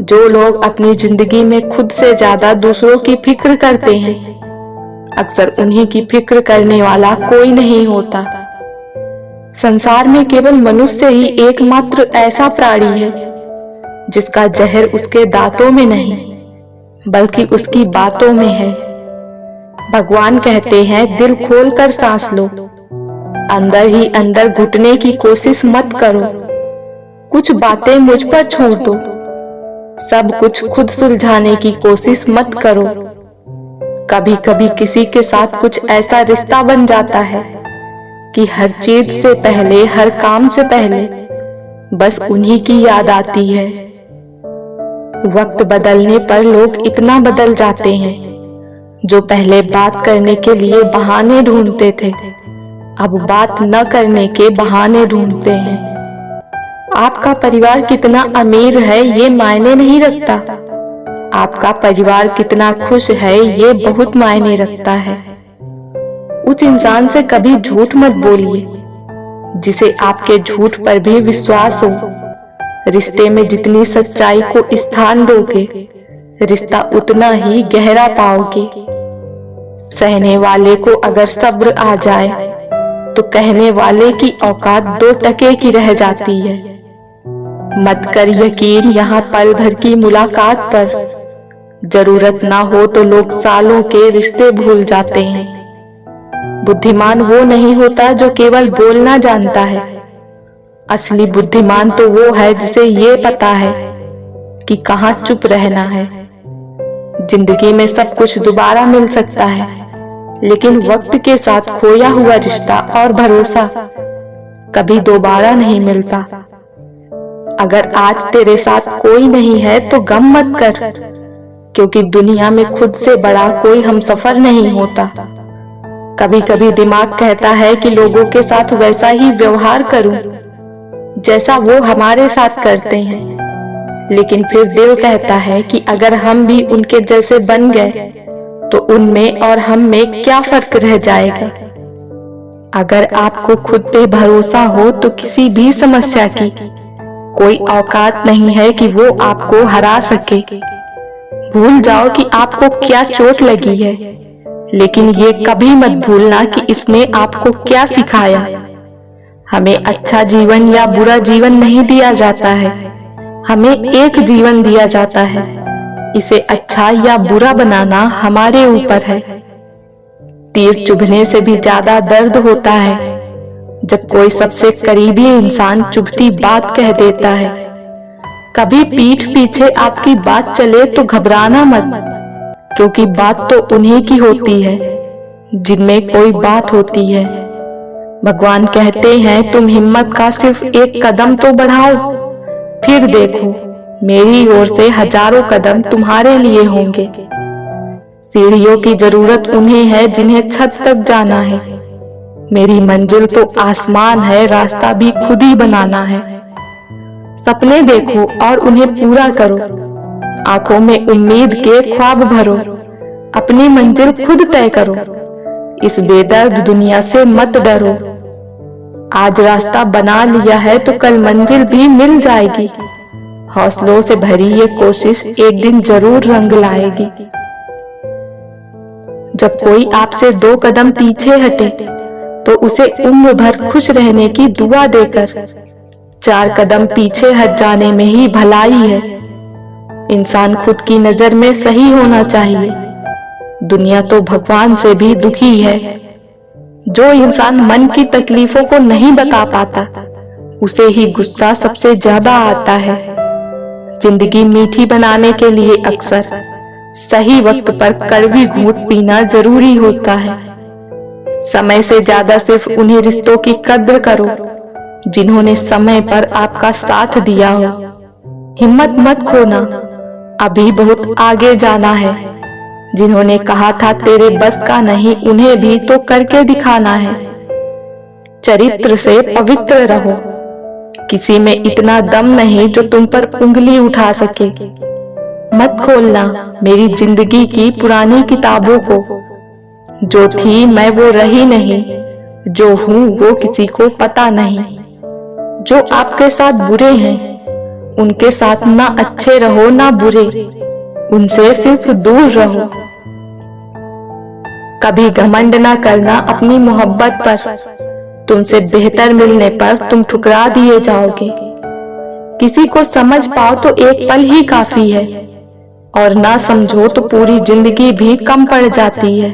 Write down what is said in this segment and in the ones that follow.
जो लोग अपनी जिंदगी में खुद से ज्यादा दूसरों की फिक्र करते हैं, अक्सर उन्हीं की फिक्र करने वाला कोई नहीं होता। संसार में केवल मनुष्य ही एकमात्र ऐसा प्राणी है जिसका जहर उसके दांतों में नहीं बल्कि उसकी बातों में है। भगवान कहते हैं, दिल खोलकर सांस लो, अंदर ही अंदर घुटने की कोशिश मत करो, कुछ बातें मुझ पर छोड़ दो, सब कुछ खुद सुलझाने की कोशिश मत करो। कभी कभी किसी के साथ कुछ ऐसा रिश्ता बन जाता है कि हर चीज से पहले, हर काम से पहले बस उन्हीं की याद आती है। वक्त बदलने पर लोग इतना बदल जाते हैं, जो पहले बात करने के लिए बहाने ढूंढते थे, अब बात न करने के बहाने ढूंढते हैं। आपका परिवार कितना अमीर है ये मायने नहीं रखता, आपका परिवार कितना खुश है ये बहुत मायने रखता है। उस इंसान से कभी झूठ मत बोलिए जिसे आपके झूठ पर भी विश्वास हो। रिश्ते में जितनी सच्चाई को स्थान दोगे, रिश्ता उतना ही गहरा पाओगे। सहने वाले को अगर सब्र आ जाए तो कहने वाले की औकात 2 टके की रह जाती है। मत कर यकीन यहाँ पल भर की मुलाकात पर, जरूरत ना हो तो लोग सालों के रिश्ते भूल जाते हैं। बुद्धिमान वो नहीं होता जो केवल बोलना जानता है, असली बुद्धिमान तो वो है जिसे ये पता है कि कहाँ चुप रहना है। जिंदगी में सब कुछ दोबारा मिल सकता है, लेकिन वक्त के साथ खोया हुआ रिश्ता और भरोसा कभी दोबारा नहीं मिलता। अगर आज तेरे साथ कोई नहीं है तो गम मत कर, क्योंकि दुनिया में खुद से बड़ा कोई हमसफर नहीं होता। कभी कभी दिमाग कहता है कि लोगों के साथ वैसा ही व्यवहार करूं जैसा वो हमारे साथ करते हैं, लेकिन फिर दिल कहता है कि अगर हम भी उनके जैसे बन गए तो उनमें और हम में क्या फर्क रह जाएगा। अगर आपको खुद पे भरोसा हो तो किसी भी समस्या की कोई औकात नहीं है कि वो आपको हरा सके। भूल जाओ कि आपको क्या चोट लगी है, लेकिन ये कभी मत भूलना कि इसने आपको क्या सिखाया। हमें अच्छा जीवन या बुरा जीवन नहीं दिया जाता है, हमें एक जीवन दिया जाता है। इसे अच्छा या बुरा बनाना हमारे ऊपर है। तीर चुभने से भी ज्यादा दर्द होता है जब कोई सबसे करीबी इंसान चुभती बात कह देता है। कभी पीठ पीछे आपकी बात चले तो घबराना मत, क्योंकि बात तो उन्हीं की होती है जिनमें कोई बात होती है। भगवान कहते हैं, तुम हिम्मत का सिर्फ एक कदम तो बढ़ाओ, फिर देखो मेरी ओर से हजारों कदम तुम्हारे लिए होंगे। सीढ़ियों की जरूरत उन्हें है जिन्हें छत तक जाना है। मेरी मंजिल तो आसमान है, रास्ता भी खुद ही बनाना है। सपने देखो और उन्हें पूरा करो, आंखों में उम्मीद के ख्वाब भरो, अपनी मंजिल खुद तय करो। इस बेदर्द दुनिया से मत डरो, आज रास्ता बना लिया है तो कल मंजिल भी मिल जाएगी। हौसलों से भरी ये कोशिश एक दिन जरूर रंग लाएगी। जब कोई आपसे 2 कदम पीछे हटे तो उसे उम्र भर खुश रहने की दुआ देकर 4 कदम पीछे हट जाने में ही भलाई है। इंसान खुद की नजर में सही होना चाहिए, दुनिया तो भगवान से भी दुखी है। जो इंसान मन की तकलीफों को नहीं बता पाता उसे ही गुस्सा सबसे ज्यादा आता है। जिंदगी मीठी बनाने के लिए अक्सर सही वक्त पर कड़वी घूंट पीना जरूरी होता है। समय से ज्यादा सिर्फ उन्हीं रिश्तों की कद्र करो जिन्होंने समय पर आपका साथ दिया हो। हिम्मत मत खोना, अभी बहुत आगे जाना है। जिन्होंने कहा था तेरे बस का नहीं, उन्हें भी तो करके दिखाना है। चरित्र से पवित्र रहो, किसी में इतना दम नहीं जो तुम पर उंगली उठा सके। मत खोलना मेरी जिंदगी की पुरानी किताबों को, जो थी मैं वो रही नहीं, जो हूँ वो किसी को पता नहीं। जो आपके साथ बुरे हैं उनके साथ ना अच्छे रहो ना बुरे, उनसे सिर्फ दूर रहो। कभी घमंड ना करना अपनी मोहब्बत पर, तुमसे बेहतर मिलने पर तुम ठुकरा दिए जाओगे। किसी को समझ पाओ तो एक पल ही काफी है, और ना समझो तो पूरी जिंदगी भी कम पड़ जाती है।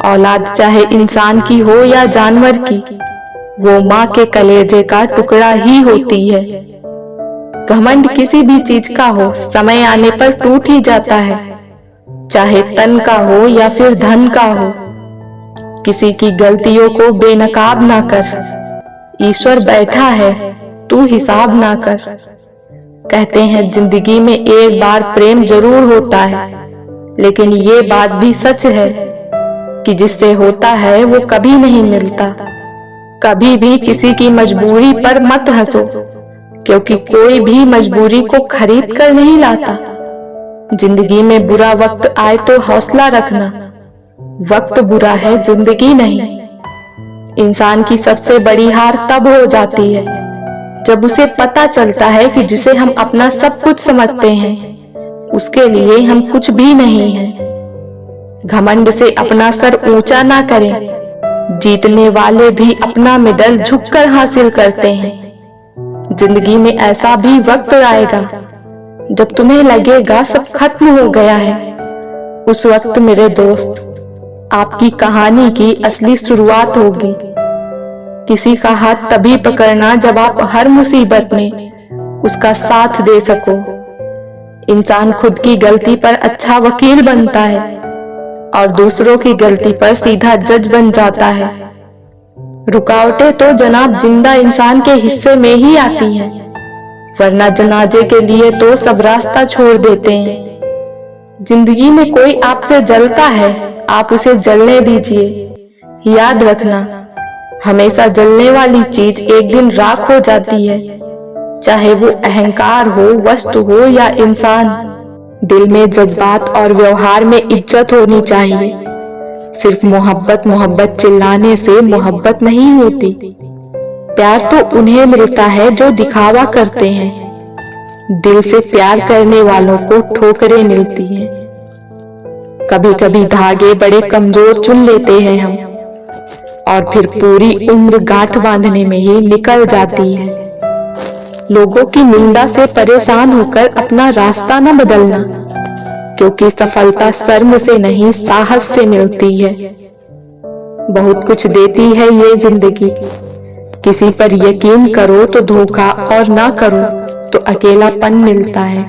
औलाद चाहे इंसान की हो या जानवर की, वो माँ के कलेजे का टुकड़ा ही होती है। घमंड किसी भी चीज का हो, समय आने पर टूट ही जाता है, चाहे तन का हो या फिर धन का हो। किसी की गलतियों को बेनकाब ना कर, ईश्वर बैठा है, तू हिसाब ना कर। कहते हैं जिंदगी में एक बार प्रेम जरूर होता है, लेकिन ये बात भी सच है कि जिससे होता है वो कभी नहीं मिलता। कभी भी किसी की मजबूरी पर मत हंसो, क्योंकि कोई भी मजबूरी को खरीद कर नहीं लाता। जिंदगी में बुरा वक्त आए तो हौसला रखना, वक्त बुरा है जिंदगी नहीं। इंसान की सबसे बड़ी हार तब हो जाती है जब उसे पता चलता है कि जिसे हम अपना सब कुछ समझते हैं, उसके लिए हम कुछ भी नहीं हैं। घमंड से अपना सर ऊंचा ना करें, जीतने वाले भी अपना मेडल झुककर हासिल करते हैं। जिंदगी में ऐसा भी वक्त आएगा जब तुम्हें लगेगा सब खत्म हो गया है। उस वक्त मेरे दोस्त, आपकी कहानी की असली शुरुआत होगी। किसी का हाथ तभी पकड़ना जब आप हर मुसीबत में उसका साथ दे सको। इंसान खुद की गलती पर अच्छा वकील बनता है और दूसरों की गलती पर सीधा जज बन जाता है। रुकावटें तो जनाब जिंदा इंसान के हिस्से में ही आती हैं, वरना जनाजे के लिए तो सब रास्ता छोड़ देते हैं। जिंदगी में कोई आपसे जलता है, आप उसे जलने दीजिए। याद रखना, हमेशा जलने वाली चीज एक दिन राख हो जाती है, चाहे वो अहंकार हो, वस्तु हो या इंसान। दिल में जज्बात और व्यवहार में इज्जत होनी चाहिए। सिर्फ मोहब्बत मोहब्बत चिल्लाने से मोहब्बत नहीं होती। प्यार तो उन्हें मिलता है जो दिखावा करते हैं। दिल से प्यार करने वालों को ठोकरें मिलती हैं। कभी कभी धागे बड़े कमजोर चुन लेते हैं हम, और फिर पूरी उम्र गांठ बांधने में ही निकल जाती है। लोगों की निंदा से परेशान होकर अपना रास्ता न बदलना, क्योंकि सफलता शर्म से नहीं साहस से मिलती है। बहुत कुछ देती है ये जिंदगी, किसी पर यकीन करो तो धोखा और ना करो तो अकेलापन मिलता है।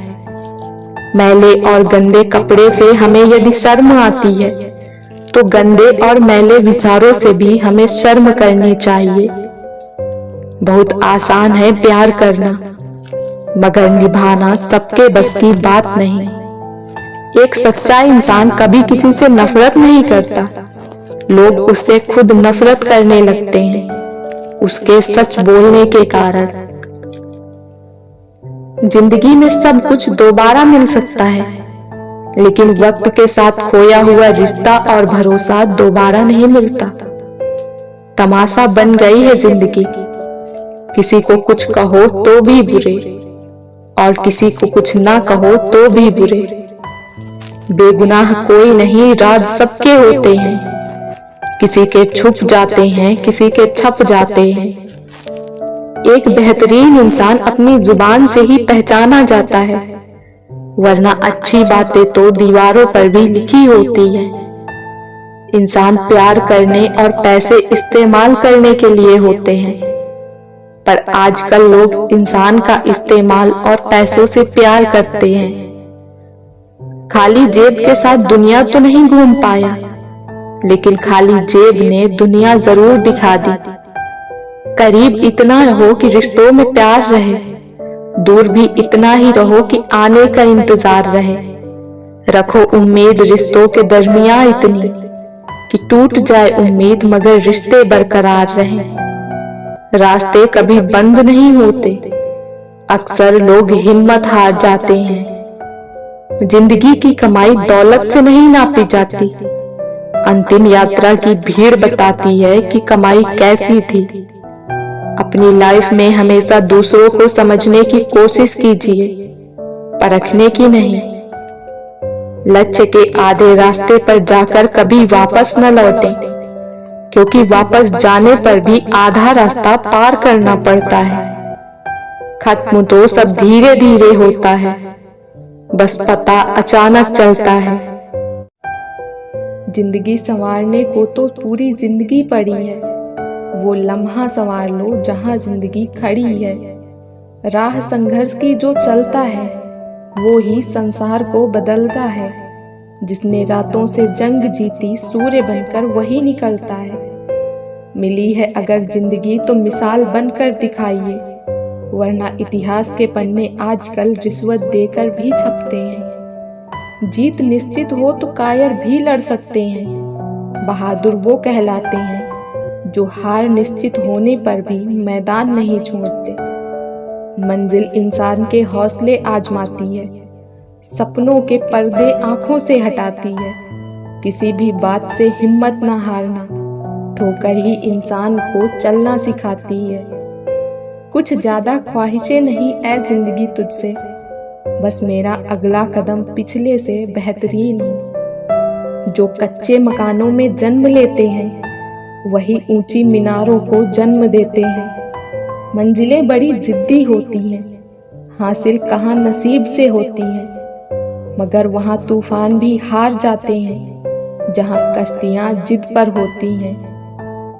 मैले और गंदे कपड़े से हमें यदि शर्म आती है, तो गंदे और मैले विचारों से भी हमें शर्म करनी चाहिए। बहुत आसान है प्यार करना, मगर निभाना सबके बस की बात नहीं। एक सच्चा इंसान कभी किसी से नफरत नहीं करता, लोग उससे खुद नफरत करने लगते हैं, उसके सच बोलने के कारण। जिंदगी में सब कुछ दोबारा मिल सकता है, लेकिन वक्त के साथ खोया हुआ रिश्ता और भरोसा दोबारा नहीं मिलता। तमाशा बन गई है जिंदगी, किसी को कुछ कहो तो भी बुरे, और किसी को कुछ ना कहो तो भी बुरे। बेगुनाह कोई नहीं, राज सबके होते हैं, किसी के छुप जाते हैं, किसी के छप जाते हैं। एक बेहतरीन इंसान अपनी जुबान से ही पहचाना जाता है, वरना अच्छी बातें तो दीवारों पर भी लिखी होती है। इंसान प्यार करने और पैसे इस्तेमाल करने के लिए होते हैं, पर आजकल लोग इंसान का इस्तेमाल और पैसों से प्यार करते हैं। खाली जेब के साथ दुनिया तो नहीं घूम पाया, लेकिन खाली जेब ने दुनिया जरूर दिखा दी। करीब इतना रहो कि रिश्तों में प्यार रहे, दूर भी इतना ही रहो कि आने का इंतजार रहे। रखो उम्मीद रिश्तों के दरमियान इतनी कि टूट जाए उम्मीद मगर रिश्ते बरकरार रहें। रास्ते कभी बंद नहीं होते, अक्सर लोग हिम्मत हार जाते हैं। जिंदगी की कमाई दौलत से नहीं नापी जाती, अंतिम यात्रा की भीड़ बताती है कि कमाई कैसी थी। अपनी लाइफ में हमेशा दूसरों को समझने की कोशिश कीजिए, परखने की नहीं। लक्ष्य के आधे रास्ते पर जाकर कभी वापस न लौटें, क्योंकि वापस जाने पर भी आधा रास्ता पार करना पड़ता है। खत्म तो सब धीरे धीरे होता है, बस पता अचानक चलता है। जिंदगी संवारने को तो पूरी जिंदगी पड़ी है, वो लम्हा संवार लो जहां जिंदगी खड़ी है। राह संघर्ष की जो चलता है, वो ही संसार को बदलता है। जिसने रातों से जंग जीती, सूर्य बनकर वही निकलता है। मिली है अगर जिंदगी तो मिसाल बनकर दिखाइए, वरना इतिहास के पन्ने आजकल रिश्वत देकर भी छपते हैं। जीत निश्चित हो तो कायर भी लड़ सकते हैं। बहादुर वो कहलाते हैं जो हार निश्चित होने पर भी मैदान नहीं छोड़ते। मंजिल इंसान के हौसले आजमाती है, सपनों के पर्दे आंखों से हटाती है। किसी भी बात से हिम्मत ना हारना, ठोकर ही इंसान को चलना सिखाती है। कुछ ज्यादा ख्वाहिशें नहीं ऐ जिंदगी तुझसे, बस मेरा अगला कदम पिछले से बेहतरीन हो। जो कच्चे मकानों में जन्म लेते हैं, वही ऊंची मीनारों को जन्म देते हैं। मंजिलें बड़ी जिद्दी होती हैं, हासिल कहाँ नसीब से होती हैं, मगर वहाँ तूफान भी हार जाते हैं, जहाँ कश्तियाँ जिद पर होती हैं।